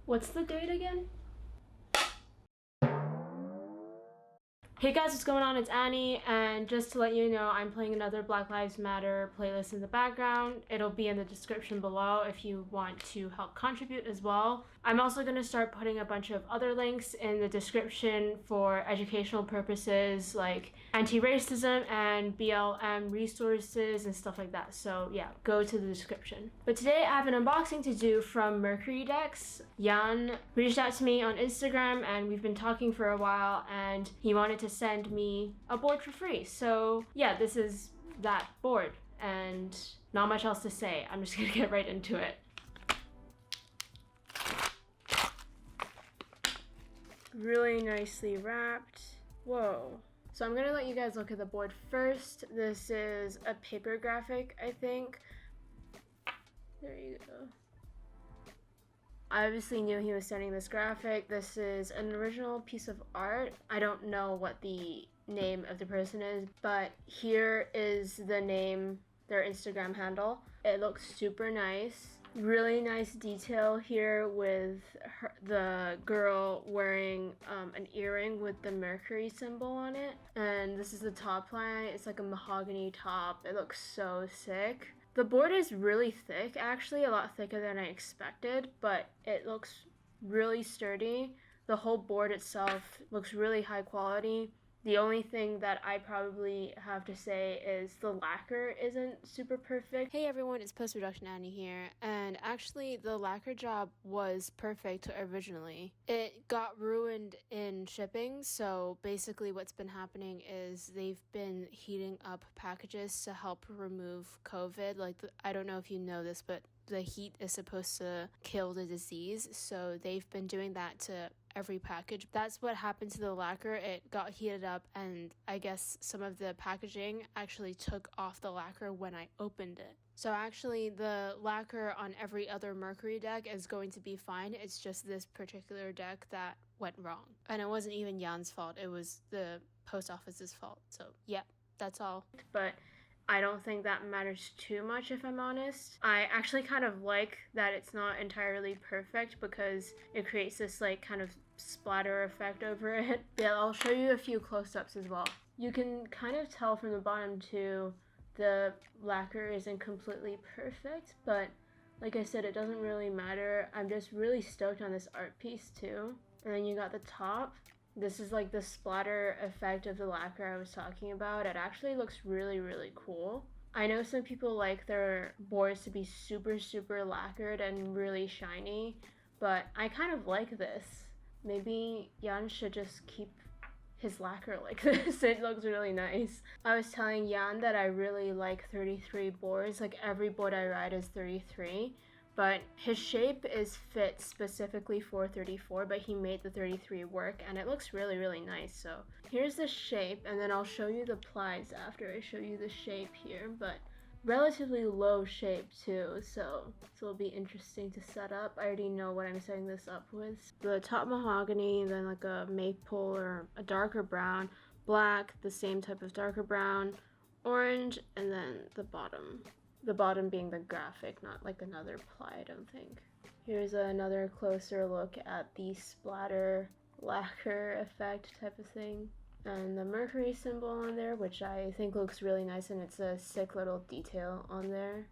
What's the date again? Hey guys, what's going on? It's Annie, and just to let you know, I'm playing another Black Lives Matter playlist in the background. It'll be in the description below if you want to help contribute as well. I'm also going to start putting a bunch of other links in the description for educational purposes like anti-racism and BLM Resources and stuff like that. So yeah, go to the description. But today I have an unboxing to do from Mercury decks. Jan reached out to me on Instagram and we've been talking for a while, and he wanted to send me a board for free. So yeah, this is that board, and not much else to say. I'm just gonna get right into it. Really nicely wrapped. Whoa. So I'm gonna let you guys look at the board first. This is a paper graphic, I think. There you go. I obviously knew he was sending this graphic. This is an original piece of art. I don't know what the name of the person is, but here is the name, their Instagram handle. It looks super nice. Really nice detail here with the girl wearing an earring with the Mercury symbol on it. And this is the top line. It's like a mahogany top. It looks so sick. The board is really thick, actually, a lot thicker than I expected, but it looks really sturdy. The whole board itself looks really high quality. The only thing that I probably have to say is the lacquer isn't super perfect. Hey everyone, it's Post-Production Annie here, and actually the lacquer job was perfect originally. It got ruined in shipping, so basically what's been happening is they've been heating up packages to help remove COVID. I don't know if you know this, but the heat is supposed to kill the disease, so they've been doing that to every package. That's what happened to the lacquer. It got heated up, and I guess some of the packaging actually took off the lacquer when I opened it. So actually the lacquer on every other Mercury deck is going to be fine. It's just this particular deck that went wrong. And it wasn't even Jan's fault. It was the post office's fault. So yeah, that's all. But I don't think that matters too much, if I'm honest. I actually kind of like that it's not entirely perfect because it creates this like kind of splatter effect over it. Yeah, I'll show you a few close-ups as well. You can kind of tell from the bottom too, the lacquer isn't completely perfect, but like I said, it doesn't really matter. I'm just really stoked on this art piece too. And then you got the top. This is like the splatter effect of the lacquer I was talking about. It actually looks really, really cool. I know some people like their boards to be super, super lacquered and really shiny, but I kind of like this. Maybe Jan should just keep his lacquer like this. It looks really nice. I was telling Jan that I really like 33 boards. Like every board I ride is 33. But his shape is fit specifically for 34, but he made the 33 work, and it looks really, really nice. So here's the shape, and then I'll show you the plies after I show you the shape here, but relatively low shape too, so it'll be interesting to set up. I already know what I'm setting this up with. The top mahogany, then like a maple or a darker brown, black, the same type of darker brown, orange, and then the bottom. The bottom being the graphic, not like another ply, I don't think. Here's another closer look at the splatter lacquer effect type of thing. And the Mercury symbol on there, which I think looks really nice, and it's a sick little detail on there.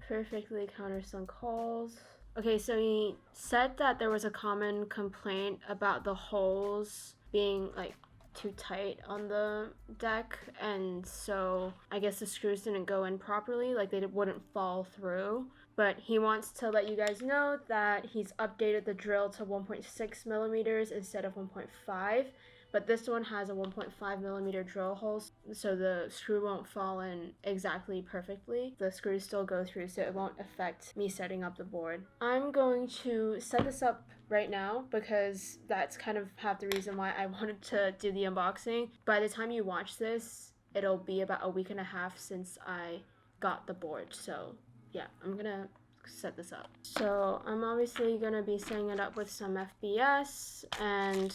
Perfectly countersunk holes. Okay, so he said that there was a common complaint about the holes being like too tight on the deck, and so I guess the screws didn't go in properly, like they wouldn't fall through. But he wants to let you guys know that he's updated the drill to 1.6 millimeters instead of 1.5, but this one has a 1.5 millimeter drill hole, so the screw won't fall in exactly perfectly. The screws still go through, so it won't affect me setting up the board. I'm going to set this up right now because that's kind of half the reason why I wanted to do the unboxing. By the time you watch this, it'll be about a week and a half since I got the board, so yeah, I'm gonna set this up. So I'm obviously gonna be setting it up with some FBS, and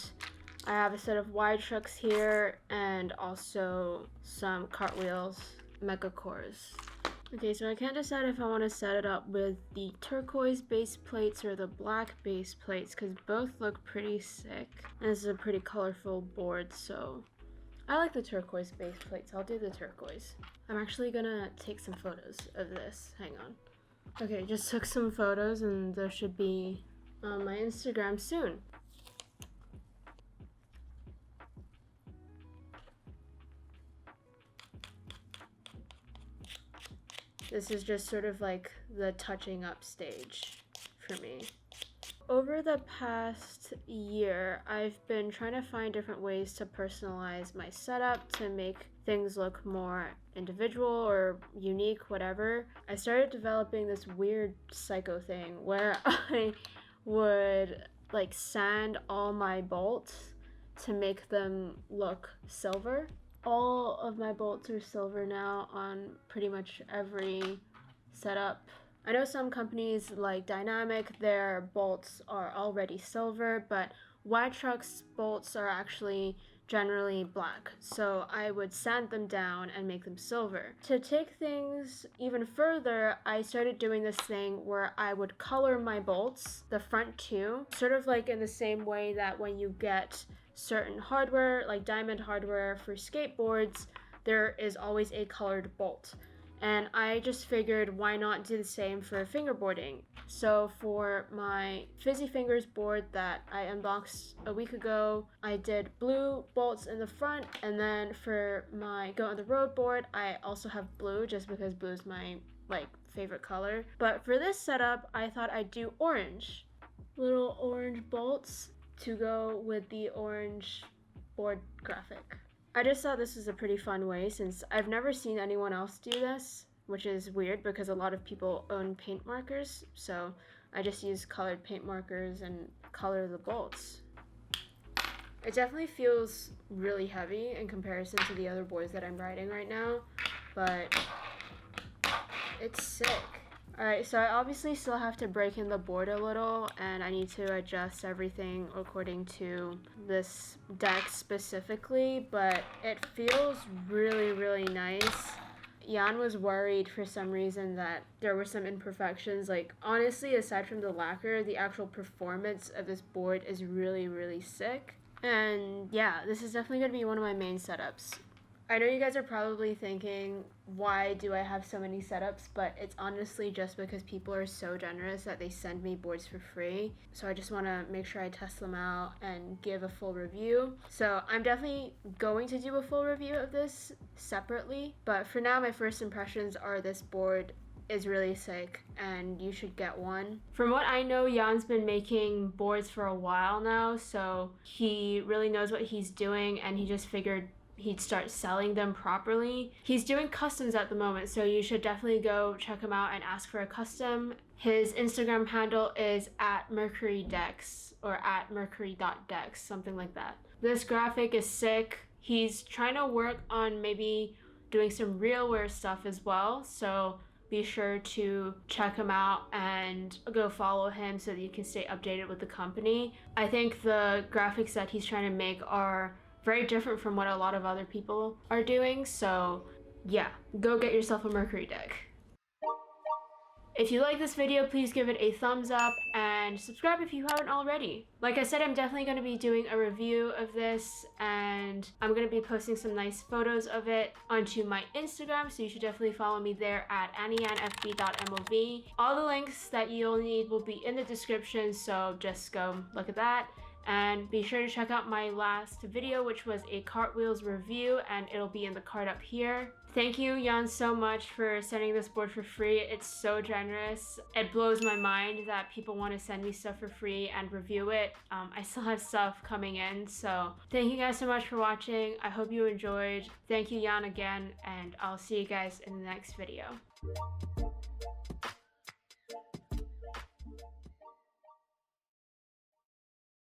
I have a set of wide trucks here and also some cartwheels, mecha cores. Okay, so I can't decide if I want to set it up with the turquoise base plates or the black base plates because both look pretty sick. And this is a pretty colorful board, so I like the turquoise base plates. I'll do the turquoise. I'm actually gonna take some photos of this. Hang on. Okay, just took some photos and there should be on my Instagram soon. This is just sort of like the touching up stage for me. Over the past year, I've been trying to find different ways to personalize my setup to make things look more individual or unique, whatever. I started developing this weird psycho thing where I would like sand all my bolts to make them look silver. All of my bolts are silver now on pretty much every setup. I know some companies like Dynamic, their bolts are already silver, but Y-Truck's bolts are actually generally black, so I would sand them down and make them silver. To take things even further, I started doing this thing where I would color my bolts, the front two, sort of like in the same way that when you get certain hardware, like diamond hardware for skateboards, there is always a colored bolt. And I just figured why not do the same for fingerboarding. So for my Fizzy Fingers board that I unboxed a week ago, I did blue bolts in the front, and then for my Go on the Road board, I also have blue just because blue is my favorite color. But for this setup, I thought I'd do orange. Little orange bolts to go with the orange board graphic. I just thought this was a pretty fun way since I've never seen anyone else do this, which is weird because a lot of people own paint markers, so I just use colored paint markers and color the bolts. It definitely feels really heavy in comparison to the other boards that I'm riding right now, but it's sick. Alright, so I obviously still have to break in the board a little, and I need to adjust everything according to this deck specifically, but it feels really, really nice. Jan was worried for some reason that there were some imperfections. Like, honestly, aside from the lacquer, the actual performance of this board is really, really sick. And yeah, this is definitely going to be one of my main setups. I know you guys are probably thinking, why do I have so many setups? But it's honestly just because people are so generous that they send me boards for free. So I just want to make sure I test them out and give a full review. So I'm definitely going to do a full review of this separately. But for now, my first impressions are this board is really sick and you should get one. From what I know, Jan's been making boards for a while now, so he really knows what he's doing, and he just figured he'd start selling them properly. He's doing customs at the moment, so you should definitely go check him out and ask for a custom. His Instagram handle is @mercurydex or @mercury.dex, something like that. This graphic is sick. He's trying to work on maybe doing some RealWear stuff as well, so be sure to check him out and go follow him so that you can stay updated with the company. I think the graphics that he's trying to make are very different from what a lot of other people are doing, so yeah, go get yourself a Mercury deck. If you like this video, please give it a thumbs up and subscribe if you haven't already. Like I said, I'm definitely going to be doing a review of this, and I'm going to be posting some nice photos of it onto my Instagram, so you should definitely follow me there at annieannfb.mov. All the links that you'll need will be in the description, so just go look at that. And be sure to check out my last video, which was a cartwheels review, and it'll be in the card up here. Thank you, Jan, so much for sending this board for free. It's so generous. It blows my mind that people want to send me stuff for free and review it. I still have stuff coming in, so thank you guys so much for watching. I hope you enjoyed. Thank you, Jan, again, and I'll see you guys in the next video.